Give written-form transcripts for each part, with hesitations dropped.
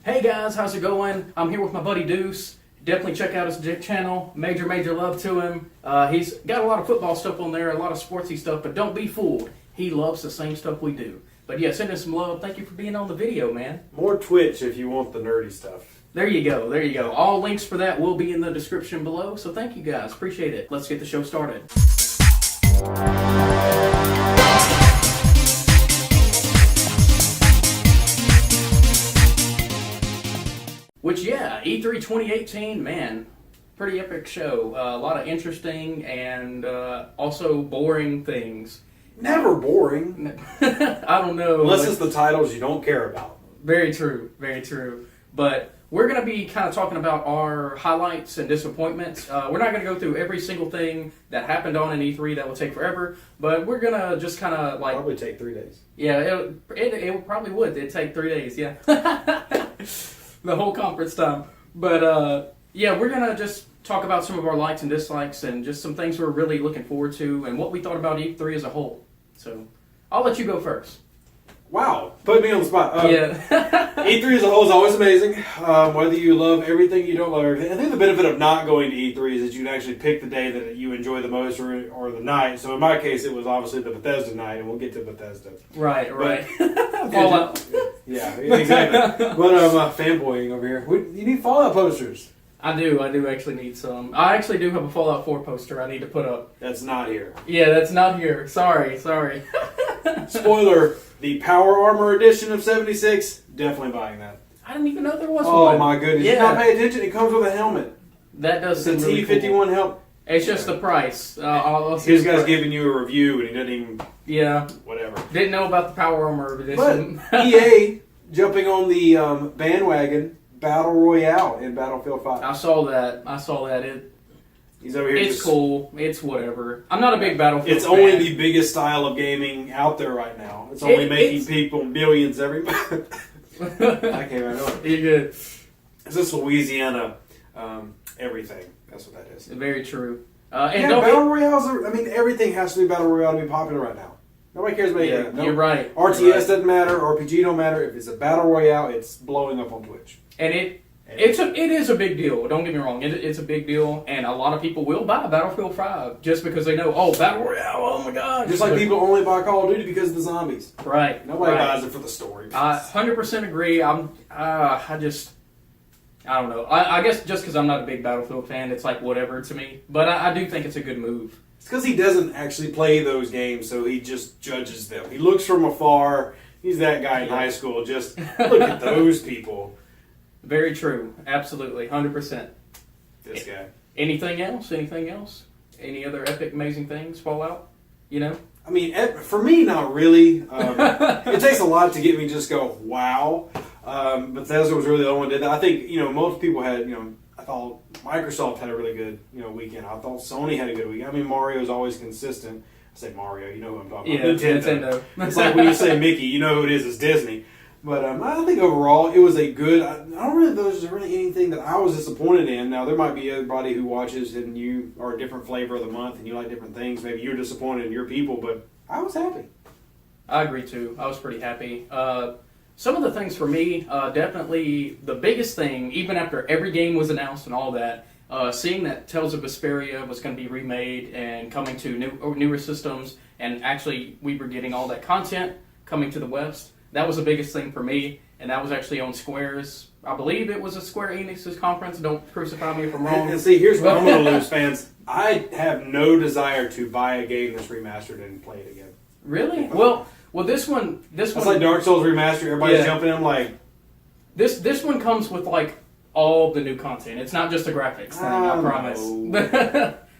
Hey guys, how's it going? I'm here with my buddy Deuce. Definitely check out his channel. Major love to him. He's got a lot of football stuff on there, a lot of sportsy stuff, but don't be fooled. He loves the same stuff we do. But yeah, send us some love. Thank you for being on the video, man. More Twitch if you want the nerdy stuff. There you go. All links for that will be in the description below. So thank you guys. Appreciate it. Let's get the show started. Which, yeah, E3 2018, man, pretty epic show. A lot of interesting and also boring things. Never boring. I don't know. Unless it's the titles you don't care about. Very true. But we're going to be kind of talking about our highlights and disappointments. We're not going to go through every single thing that happened on an E3. That will take forever. But we're going to just kind of like... Probably take 3 days. Yeah, it probably would. It'd take 3 days, yeah. The whole conference time. But yeah, we're going to just talk about some of our likes and dislikes and just some things we're really looking forward to and what we thought about E3 as a whole. So I'll let you go first. Wow, put me on the spot. Yeah. E3 as a whole is always amazing. Whether you love everything, you don't love everything. I think the benefit of not going to E3 is that you can actually pick the day that you enjoy the most or the night. So in my case, it was obviously the Bethesda night, and we'll get to Bethesda. Right. Fallout. Yeah, exactly. But fanboying over here. You need Fallout posters. I do actually need some. I actually do have a Fallout 4 poster I need to put up. That's not here. Yeah, that's not here. Sorry. Spoiler, the Power Armor edition of 76, definitely buying that. I didn't even know there was one. Oh my goodness. Yeah. You not pay attention, it comes with a helmet. That does It's a seem really T51 cool. helmet. It's just the price. This guy's giving you a review and he doesn't even... Yeah. Whatever. Didn't know about the Power Armor edition. But EA jumping on the bandwagon Battle Royale in Battlefield 5. I saw that. He's over here. It's cool. It's whatever. I'm not a big Battlefield It's fan. only the biggest style of gaming out there right now. It's only making people millions every month. I can't even know it. You're good. It's just Louisiana everything. That's what that is. Very true. Battle Royales everything has to be Battle Royale to be popular right now. Nobody cares about anything. You're right. RTS doesn't matter. RPG don't matter. If it's a Battle Royale, it's blowing up on Twitch. And it is a big deal. Don't get me wrong. It's a big deal, and a lot of people will buy Battlefield 5 just because they know, oh, Battle Royale, oh my god. Just like people only buy Call of Duty because of the zombies. Right. Nobody buys it for the story. I 100% agree. I don't know. I guess just because I'm not a big Battlefield fan, it's like whatever to me. But I do think it's a good move. It's because he doesn't actually play those games, so he just judges them. He looks from afar. He's that guy in high school. Just look at those people. Very true. Absolutely. 100%. This guy. Anything else? Any other epic, amazing things? Fallout? You know? I mean, for me, not really. It takes a lot to get me to just go, wow. Bethesda was really the only one who did that. I think, most people had, I thought Microsoft had a really good, weekend. I thought Sony had a good weekend. I mean, Mario's always consistent. I say Mario, you know who I'm talking about. Nintendo. It's like when you say Mickey, you know who it is. It's Disney. But I think overall it was a good. I don't really know if there's really anything that I was disappointed in. Now there might be everybody who watches and you are a different flavor of the month and you like different things. Maybe you're disappointed in your people, but I was happy. I agree too. I was pretty happy. Some of the things for me, definitely the biggest thing, even after every game was announced and all that, seeing that Tales of Vesperia was going to be remade and coming to newer systems, and actually we were getting all that content coming to the West. That was the biggest thing for me, and that was actually on Square's. I believe it was a Square Enix's conference. Don't crucify me if I'm wrong. And see, here's what I'm going to lose, fans. I have no desire to buy a game that's remastered and play it again. Really? Well, this one. It's like Dark Souls remastered. Everybody's jumping in like. This one comes with like all the new content. It's not just a graphics thing. I promise.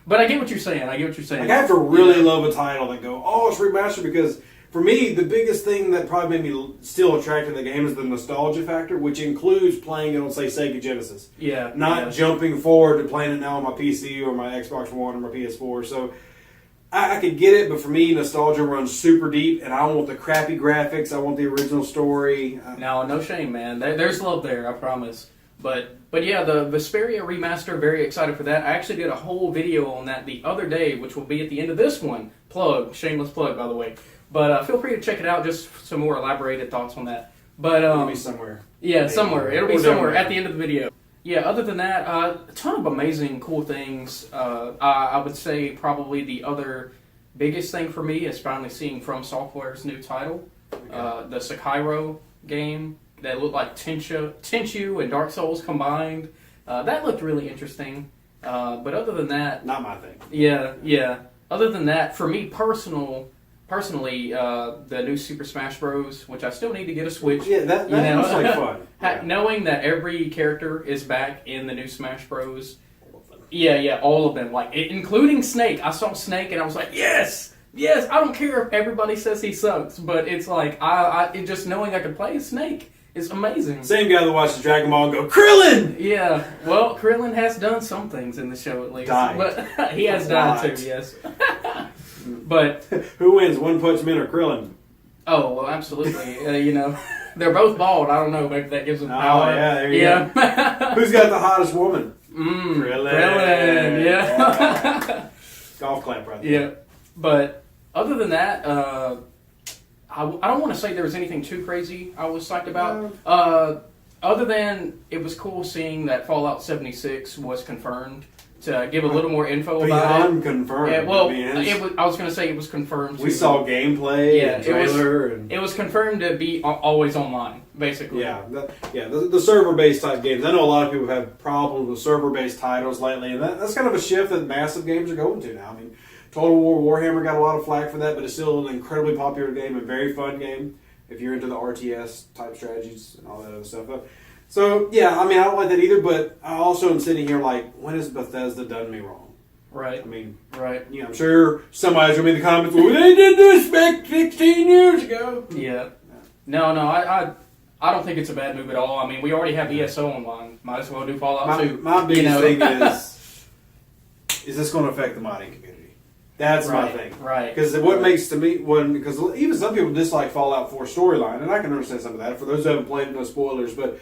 But I get what you're saying. Like, I have to really love a title and go, oh, it's remastered, because. For me, the biggest thing that probably made me still attracted to the game is the nostalgia factor, which includes playing it on, say, Sega Genesis. Yeah. Not jumping forward to playing it now on my PC or my Xbox One or my PS4. So I could get it, but for me, nostalgia runs super deep, and I want the crappy graphics. I want the original story. No shame, man. There's love there, I promise. But yeah, the Vesperia remaster, very excited for that. I actually did a whole video on that the other day, which will be at the end of this one. Shameless plug, by the way. But feel free to check it out, just some more elaborated thoughts on that. But It'll be somewhere. yeah, Maybe. somewhere. It'll be Or somewhere down at the end of the video. Yeah, other than that, a ton of amazing, cool things. I would say probably the other biggest thing for me is finally seeing From Software's new title, the Sekiro game that looked like Tenchu and Dark Souls combined. That looked really interesting. But other than that, Not my thing. yeah. Other than that, for me personally, the new Super Smash Bros., which I still need to get a Switch. Yeah, that You know? looks like fun. Yeah. Knowing that every character is back in the new Smash Bros. Yeah, all of them, like including Snake. I saw Snake and I was like, yes. I don't care if everybody says he sucks, but it's like just knowing I can play as Snake is amazing. Same guy that watches Dragon Ball and go, Krillin! Yeah, well, Krillin has done some things in the show at least, Died. but he has A died lot. too. Yes, but Who wins, One Punch Man or Krillin? oh well, absolutely. They're both bald. I don't know. Maybe that gives them Oh, power. yeah, there you go. Who's got the hottest woman? Krillin. Yeah. Golf clap right there. Yeah. But other than that, I don't want to say there was anything too crazy I was psyched about. Other than it was cool seeing that Fallout 76 was confirmed to give a little more info about it. Beyond confirmed. Yeah, well, I mean, I was going to say it was confirmed. we saw gameplay Yeah, and trailer. and It was confirmed to be always online, basically. Yeah, the server-based type games. I know a lot of people have had problems with server-based titles lately, and that's kind of a shift that massive games are going to now. I mean, Total War Warhammer got a lot of flack for that, but it's still an incredibly popular game, a very fun game if you're into the RTS type strategies and all that other stuff. So yeah, I mean, I don't like that either, but I also am sitting here like, when has Bethesda done me wrong? Right. I mean, Right. you know, I'm sure somebody's gonna be in the comments. Well, they did this back 16 years ago. Yeah. No, I don't think it's a bad move at all. I mean, we already have ESO online. Might as well do Fallout 2. My biggest You know? thing is this going to affect the modding community? That's my Right, thing. right. Because what makes to me because even some people dislike Fallout 4 storyline, and I can understand some of that. For those who haven't played, no spoilers, but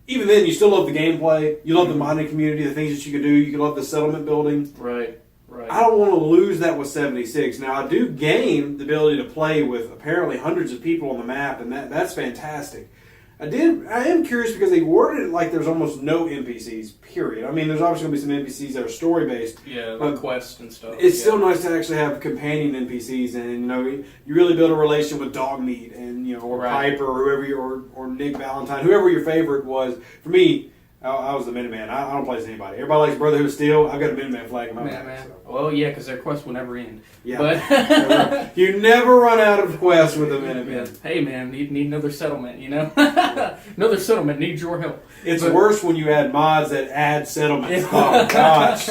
even then, you still love the gameplay. You love the modding community, the things that you can do. You can love the settlement building. Right. I don't want to lose that with 76. Now, I do gain the ability to play with apparently hundreds of people on the map, and that's fantastic. I am curious because they worded it like there's almost no NPCs, period. I mean, there's obviously going to be some NPCs that are story-based. Yeah, but like quests and stuff. It's still nice to actually have companion NPCs, and you really build a relation with Dogmeat and or Right. Piper or whoever or Nick Valentine, whoever your favorite was. For me, I was the Minuteman. I don't play as anybody. Everybody likes Brotherhood of Steel. I've got a Minuteman flag in my back. Man. So. Well, yeah, because their quests will never end. Yeah, But you never run out of quests with a Minuteman. yeah. Hey, man, need another settlement, Another settlement needs your help. It's But- worse when you add mods that add settlements. Yeah. Oh gosh.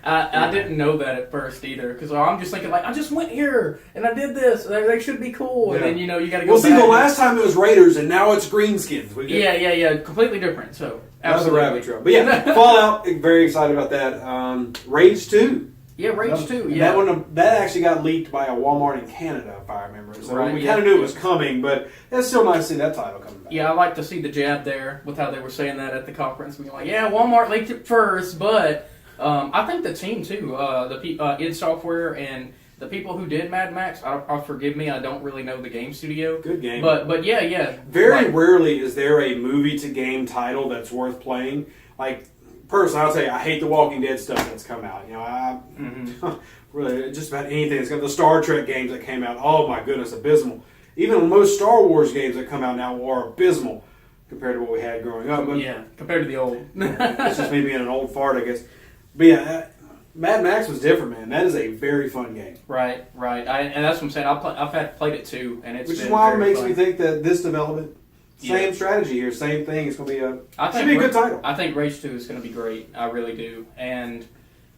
I didn't know that at first either, because I'm just thinking, like, I just went here, and I did this, they should be cool, and then, you got to go Well, see, back. the last time it was Raiders, and now it's Greenskins. Yeah, completely different, so, Another absolutely. rabbit trail. But yeah, Fallout, very excited about that. Rage 2. Yeah, Rage 2, And yeah. that actually got leaked by a Walmart in Canada, if I remember. So Right, we yeah. kind of knew it was coming, but it's still nice to see that title coming back. Yeah, I like to see the jab there with how they were saying that at the conference. Being like, yeah, Walmart leaked it first, but I think the team too, id Software and the people who did Mad Max. Forgive me, I don't really know the game studio. Good game. But yeah. Very Like, rarely is there a movie to game title that's worth playing. Like, personally, I'll tell you, I hate the Walking Dead stuff that's come out. Really, just about anything that's got the Star Trek games that came out. Oh my goodness, abysmal. Even most Star Wars games that come out now are abysmal compared to what we had growing up. But yeah, compared to the old. it's just me being an old fart, I guess. But yeah, Mad Max was different, man. That is a very fun game. Right. And that's what I'm saying. I've played it too, and it's Which is been why it very makes fun. me think that this development, same Yeah. strategy here, same thing. It's going to be should be a good title. I think Rage 2 is going to be great. I really do. And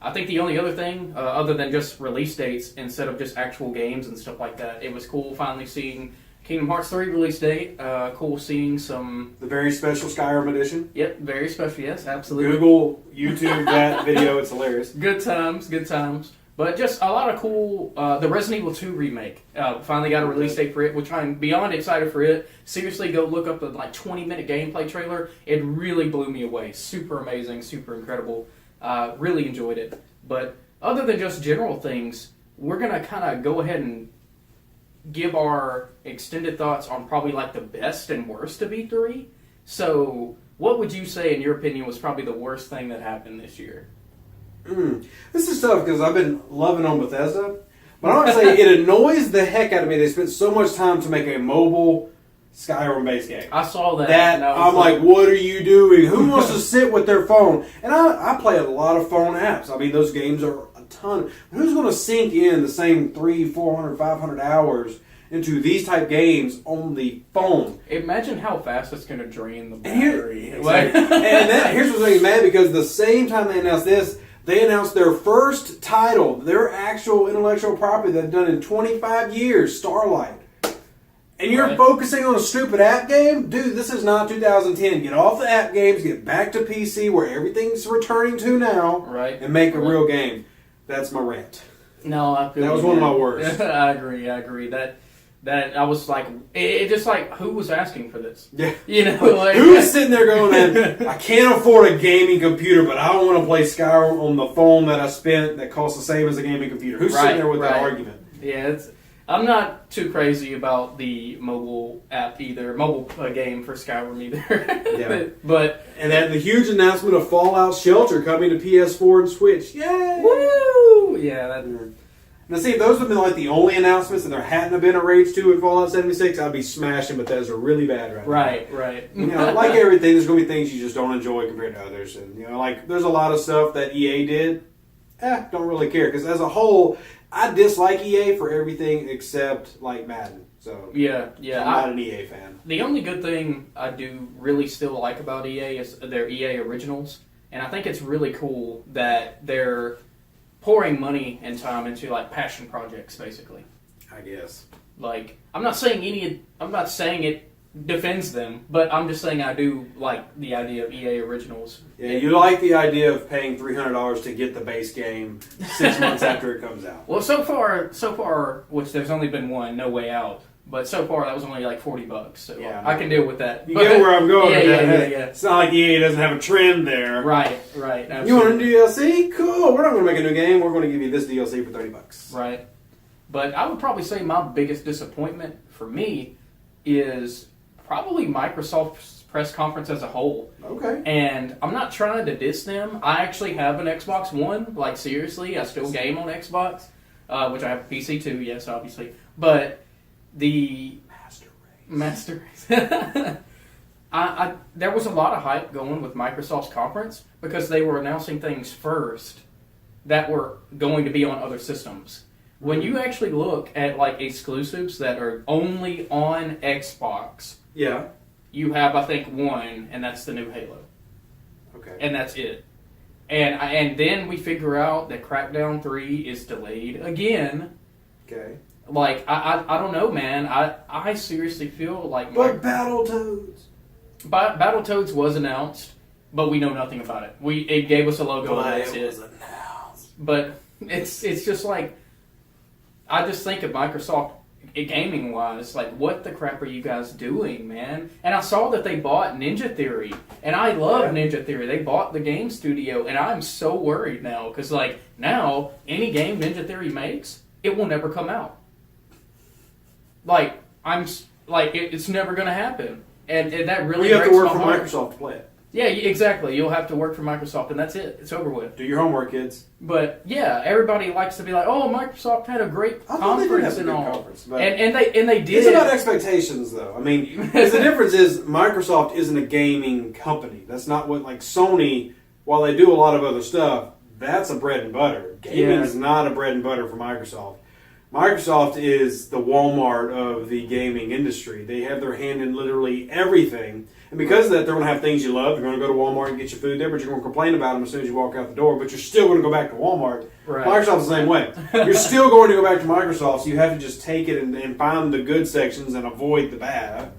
I think the only other thing, other than just release dates instead of just actual games and stuff like that, it was cool finally seeing Kingdom Hearts 3 release date. Cool seeing some... The very special Skyrim edition. Yep, very special, yes, absolutely. Google, YouTube that video. It's hilarious. Good times. But just a lot of cool... the Resident Evil 2 remake. Finally got a release date for it, which I'm beyond excited for it. Seriously, go look up the 20-minute gameplay trailer. It really blew me away. Super amazing, super incredible. Really enjoyed it. But other than just general things, we're going to kind of go ahead and give our extended thoughts on probably like the best and worst of E3. So, what would you say, in your opinion, was probably the worst thing that happened this year? This is tough because I've been loving on Bethesda, but I want to say it annoys the heck out of me. They spent so much time to make a mobile Skyrim-based game. I saw that. That and I was I'm like, what are you doing? Who wants to sit with their phone? And I play a lot of phone apps. I mean, those games are a ton. Who's going to sink in the same 300, 400, 500 hours into these type games on the phone? Imagine how fast it's going to drain the And here- battery. Exactly. Here's what's making me mad, because the same time they announced this, they announced their first title, their actual intellectual property they've done in 25 years, Starlight. And you're Right. focusing on a stupid app game? Dude, this is not 2010. Get off the app games, get back to PC where everything's returning to now, Right. and make a Right. real game. That's my rant. No, I feel That was you, one of man. my worst. I agree. That I was like, it just like, who was asking for this? Yeah. You know, like, Who's sitting there going, man, I can't afford a gaming computer, but I want to play Skyrim on the phone that I spent that costs the same as a gaming computer? Who's sitting there with that argument? Yeah, I'm not too crazy about the mobile app either, mobile game for Skyrim either. Yeah. but And then the huge announcement of Fallout Shelter coming to PS4 and Switch. Yay! woo! Yeah, that, Now, see, if those would have been like the only announcements and there hadn't have been a Rage 2 in Fallout 76, I'd be smashing Bethesda really bad right now. right. You know, like everything, there's going to be things you just don't enjoy compared to others. And, you know, like, there's a lot of stuff that EA did. Don't really care. Because as a whole, I dislike EA for everything except, like, Madden. So, Yeah. I'm not an EA fan. The only good thing I do really still like about EA is their EA Originals. And I think it's really cool that they're pouring money and time into like passion projects, basically. I guess. Like, I'm not saying it defends them, but I'm just saying I do like the idea of EA Originals. Yeah, you like the idea of paying $300 to get the base game 6 months after it comes out. Well, so far, which there's only been one, No Way Out, but so far that was only like $40, so Yeah, I can deal with that. You get where I'm going with that. Yeah. It's not like EA doesn't have a trend there. Right. You want a Absolutely. DLC? Cool. We're not going to make a new game. We're going to give you this DLC for $30. Right. But I would probably say my biggest disappointment for me is probably Microsoft's press conference as a whole. Okay. And I'm not trying to diss them. I actually have an Xbox One. Like, seriously, I still game on Xbox, which I have a PC too, yes, obviously. But the Master Race. There was a lot of hype going with Microsoft's conference because they were announcing things first that were going to be on other systems. When you actually look at like exclusives that are only on Xbox, Yeah. you have, I think, one, and that's the new Halo, Okay. and that's it. And then we figure out that Crackdown 3 is delayed again. Okay. Like, I don't know, man. I seriously feel like But Battletoads. Battletoads was announced, but we know nothing about it. It gave us a logo and that's it. announced. But it's just like, I just think of Microsoft gaming wise, like, what the crap are you guys doing, man? And I saw that they bought Ninja Theory, and I love Ninja Theory. They bought the game studio, and I'm so worried now because like now any game Ninja Theory makes, it will never come out. Like it's never gonna happen, and that really You have to breaks work my for heart. Microsoft to play it. Yeah, exactly. You'll have to work for Microsoft, and that's it. It's over with. Do your homework, kids. But yeah, everybody likes to be like, "Oh, Microsoft had a great I thought they did conference have a and good all," conference, but and they did. it's about expectations, though. I mean, 'cause the difference is Microsoft isn't a gaming company. That's not what, like, Sony, while they do a lot of other stuff, that's a bread and butter. Gaming is not a bread and butter for Microsoft. Microsoft is the Walmart of the gaming industry. They have their hand in literally everything. And because of that, they're going to have things you love. You're going to go to Walmart and get your food there, but you're going to complain about them as soon as you walk out the door. But you're still going to go back to Walmart. Right. Microsoft's the same way. You're still going to go back to Microsoft, so you have to just take it and find the good sections and avoid the bad.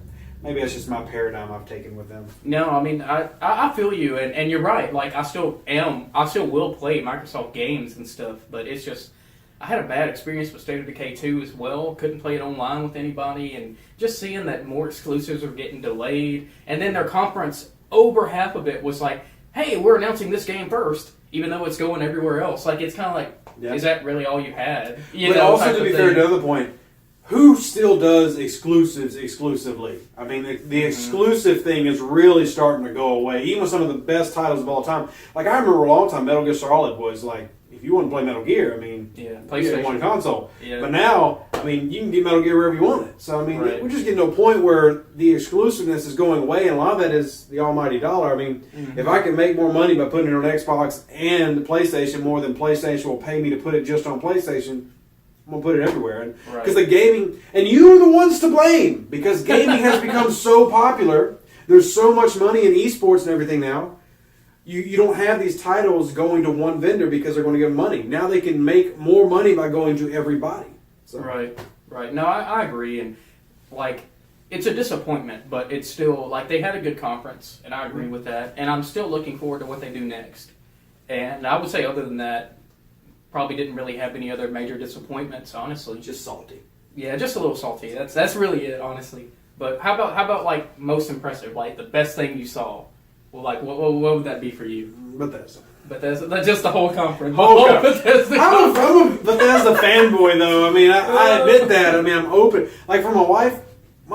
Maybe that's just my paradigm I've taken with them. No, I mean, I feel you, and you're right. Like, I still will play Microsoft games and stuff, but it's just, I had a bad experience with State of Decay 2 as well. Couldn't play it online with anybody, and just seeing that more exclusives are getting delayed, and then their conference, over half of it was like, hey, we're announcing this game first, even though it's going everywhere else. Like, it's kind of like, is that really all you had? But also, to be fair, to the other point, who still does exclusives exclusively? I mean, the exclusive thing is really starting to go away. Even with some of the best titles of all time. Like, I remember a long time, Metal Gear Solid was like, if you want to play Metal Gear, I mean, Yeah, you had PlayStation. one console. Yeah. But now, I mean, you can get Metal Gear wherever you want it. So, I mean, Right. we're just getting to a point where the exclusiveness is going away, and a lot of that is the almighty dollar. I mean, if I can make more money by putting it on Xbox and PlayStation more than PlayStation will pay me to put it just on PlayStation, I'm going to put it everywhere. Because Right. the gaming, and you are the ones to blame, because gaming has become so popular. There's so much money in esports and everything now. You don't have these titles going to one vendor because they're going to give them money. Now they can make more money by going to everybody. So. Right, right. No, I agree, and like it's a disappointment, but it's still like they had a good conference, and I agree with that. And I'm still looking forward to what they do next. And I would say, other than that, probably didn't really have any other major disappointments, honestly. Just salty. Yeah, just a little salty. That's really it, honestly. But how about like most impressive, like the best thing you saw? Well, like what would that be for you? Bethesda. That's just the whole conference. Whole The conference. Bethesda I'm conference. a Bethesda fanboy, though. I mean, I admit that. I mean, I'm open. Like, for my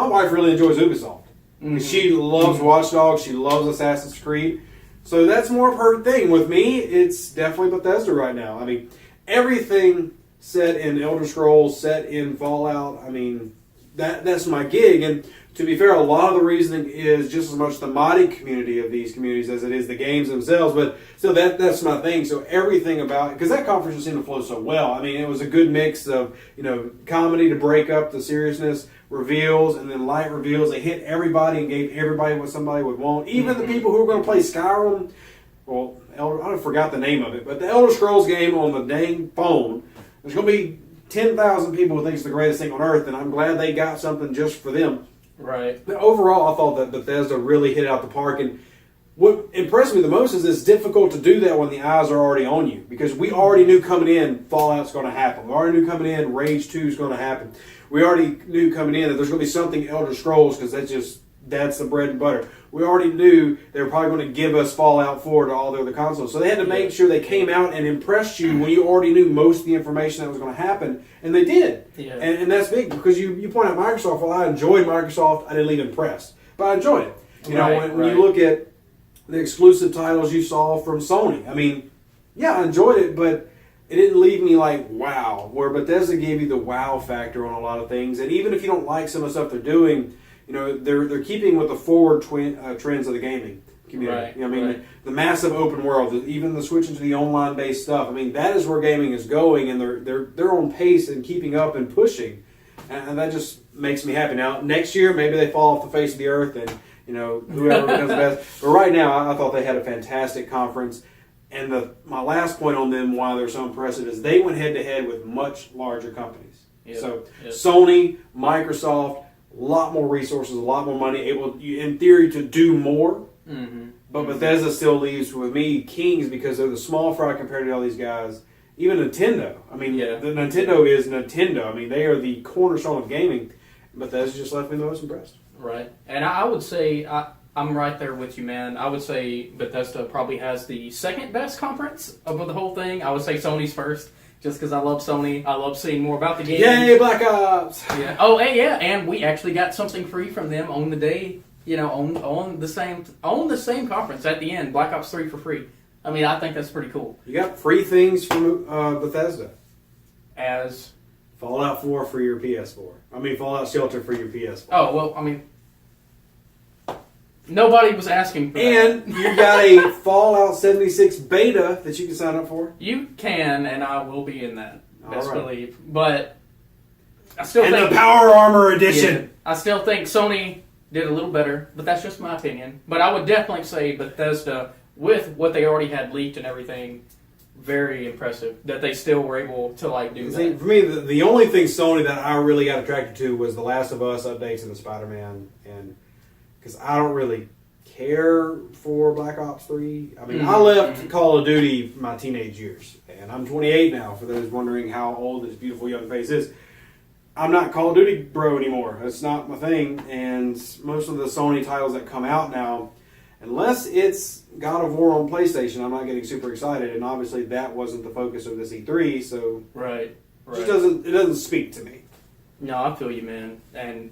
wife really enjoys Ubisoft. Mhm. She loves Watch Dogs. She loves Assassin's Creed. So that's more of her thing. With me, it's definitely Bethesda right now. I mean, everything set in Elder Scrolls, set in Fallout, I mean, that's my gig. And to be fair, a lot of the reasoning is just as much the modding community of these communities as it is the games themselves. But still, that's my thing. So everything about it, because that conference just seemed to flow so well. I mean, it was a good mix of, comedy to break up the seriousness, reveals, and then light reveals. They hit everybody and gave everybody what somebody would want. Even the people who were going to play Skyrim. Well, I forgot the name of it, but the Elder Scrolls game on the dang phone. There's going to be 10,000 people who think it's the greatest thing on earth, and I'm glad they got something just for them. Right. But overall, I thought that Bethesda really hit it out the park. And what impressed me the most is it's difficult to do that when the eyes are already on you. Because we already knew coming in Fallout's going to happen. We already knew coming in Rage 2 is going to happen. We already knew coming in that there's going to be something Elder Scrolls, because that's the bread and butter. We already knew they were probably going to give us Fallout 4 to all the other consoles. So they had to make sure they came out and impressed you when you already knew most of the information that was going to happen. And they did. Yeah. And that's big, because you point out Microsoft. Well, I enjoyed Microsoft. I didn't leave impressed. But I enjoyed it. When you look at the exclusive titles you saw from Sony, I mean, yeah, I enjoyed it, but it didn't leave me like, wow. Where Bethesda gave you the wow factor on a lot of things. And even if you don't like some of the stuff they're doing, they're keeping with the forward trends of the gaming community. Right, the massive open world, even the switching to the online based stuff. I mean, that is where gaming is going, and they're on pace and keeping up and pushing, and that just makes me happy. Now, next year maybe they fall off the face of the earth, and whoever becomes the best. But right now, I thought they had a fantastic conference. And my last point on them, why they're so impressive, is they went head to head with much larger companies. Yep. So Yep. Sony, Microsoft. A lot more resources, a lot more money, able, in theory, to do more. Mm-hmm. But Bethesda still leaves, with me, kings, because they're the small fry compared to all these guys. Even Nintendo. I mean, Yeah. the Nintendo is Nintendo. I mean, they are the cornerstone of gaming. Bethesda just left me the most impressed. Right. And I would say, I'm right there with you, man. I would say Bethesda probably has the second best conference of the whole thing. I would say Sony's first, just because I love Sony. I love seeing more about the game. Yay, Black Ops! Yeah. Oh, and yeah, and we actually got something free from them on the day, on the same conference at the end. Black Ops 3 for free. I mean, I think that's pretty cool. You got free things from Bethesda. As Fallout 4 for your PS4. I mean, Fallout Shelter for your PS4. oh well, I mean, nobody was asking for that. And you got a Fallout 76 beta that you can sign up for. You can, and I will be in that. Best All right. believe. But I still And think the Power Armor Edition. Yeah, I still think Sony did a little better, but that's just my opinion. But I would definitely say Bethesda, with what they already had leaked and everything, very impressive that they still were able to do See, that. for me, the only thing Sony that I really got attracted to was the Last of Us updates and the Spider-Man, and because I don't really care for Black Ops 3. I mean, I left Call of Duty my teenage years, and I'm 28 now. For those wondering how old this beautiful young face is, I'm not Call of Duty bro anymore. That's not my thing. And most of the Sony titles that come out now, unless it's God of War on PlayStation, I'm not getting super excited. And obviously, that wasn't the focus of this E3, so Right. it just doesn't speak to me. No, I feel you, man. And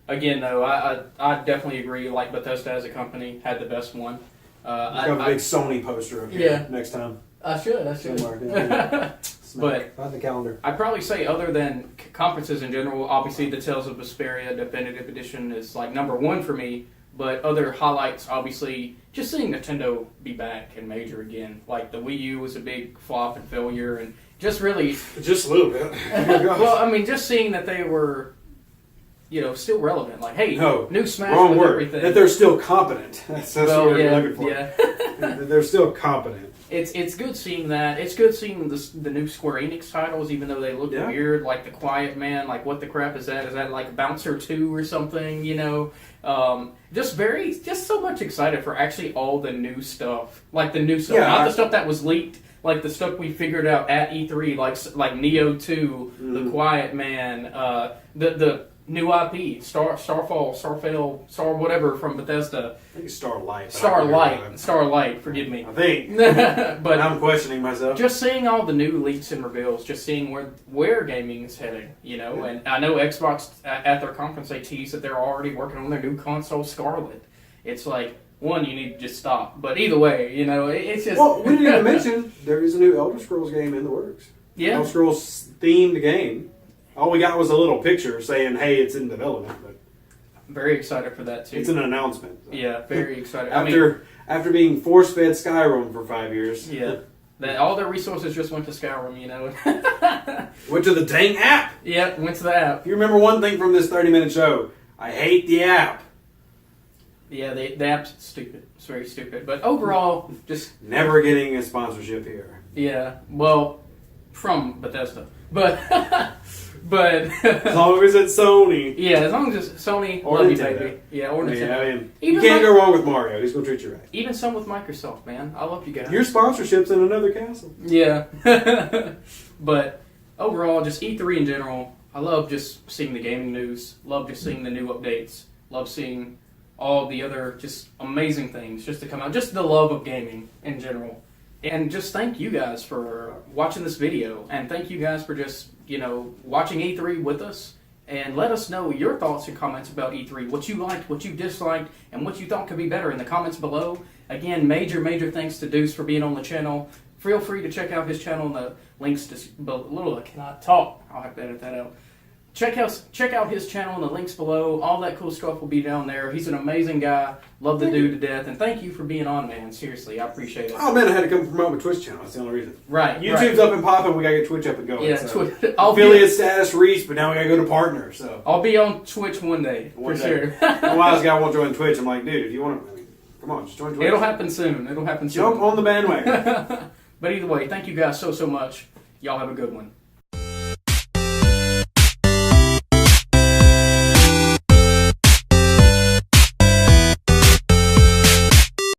again, though, I definitely agree. Like Bethesda as a company had the best one. Got a big Sony poster up here next time. I should. Somewhere. Yeah. But on the calendar. I'd probably say, other than conferences in general, obviously the Tales of Vesperia Definitive Edition is like number one for me. But other highlights, obviously, just seeing Nintendo be back and major again. Like the Wii U was a big flop and failure, and just really, just a little bit. well, I mean, just seeing that they were, still relevant. Like, hey, new Smash wrong with word. everything. That they're still competent. That's what we're looking for. Yeah. They're still competent. It's good seeing that. It's good seeing the new Square Enix titles, even though they look weird, like the Quiet Man. Like, what the crap is that? Is that like Bouncer 2 or something? Just so much excited for actually all the new stuff, like the new stuff, not the stuff that was leaked, like the stuff we figured out at E3, like Neo 2, the Quiet Man, the new IP, Starfall, whatever from Bethesda. I think it's Starlight. Starlight. Forgive me. I think, but I'm questioning myself. Just seeing all the new leaks and reveals, just seeing where gaming is heading, And I know Xbox at their conference they teased that they're already working on their new console, Scarlet. It's like, one, you need to just stop. But either way, it's just. Well, we didn't even mention there is a new Elder Scrolls game in the works. Yeah. Elder Scrolls themed game. All we got was a little picture saying, "Hey, it's in development." But very excited for that too. It's an announcement. So. Yeah, very excited. After being force-fed Skyrim for 5 years. Yeah. That all their resources just went to Skyrim, Went to the dang app. Yeah, went to the app. If you remember one thing from this 30-minute show, I hate the app. Yeah, the app's stupid. It's very stupid. But overall, just never getting a sponsorship here. Yeah, well, from Bethesda, but as long as it's Sony. Yeah, as long as it's Sony, or love Nintendo. you, baby. Yeah, or Nintendo. Yeah, I mean, you can't go wrong with Mario. He's gonna treat you right. Even some with Microsoft, man. I love you guys. Your sponsorship's in another castle. Yeah, but overall, just E3 in general. I love just seeing the gaming news. Love just seeing the new updates. Love seeing all the other just amazing things just to come out. Just the love of gaming in general. And just thank you guys for watching this video. And thank you guys for just, watching E3 with us. And let us know your thoughts and comments about E3. What you liked, what you disliked, and what you thought could be better in the comments below. Again, major thanks to Deuce for being on the channel. Feel free to check out his channel in the links below. I cannot talk. I'll have to edit that out. Check out his channel in the links below. All that cool stuff will be down there. He's an amazing guy. Love the dude to death. And thank you for being on, man. Seriously, I appreciate it. Oh, man, I had to come promote my Twitch channel. That's the only reason. Right. YouTube's up and popping. We got to get Twitch up and going. Yeah, so. affiliate status reached, but now we got to go to partner. So I'll be on Twitch one day, for sure. A wise guy won't join Twitch. I'm like, dude, if you want to, come on, just join Twitch. It'll happen soon. Jump on the bandwagon. But either way, thank you guys so much. Y'all have a good one.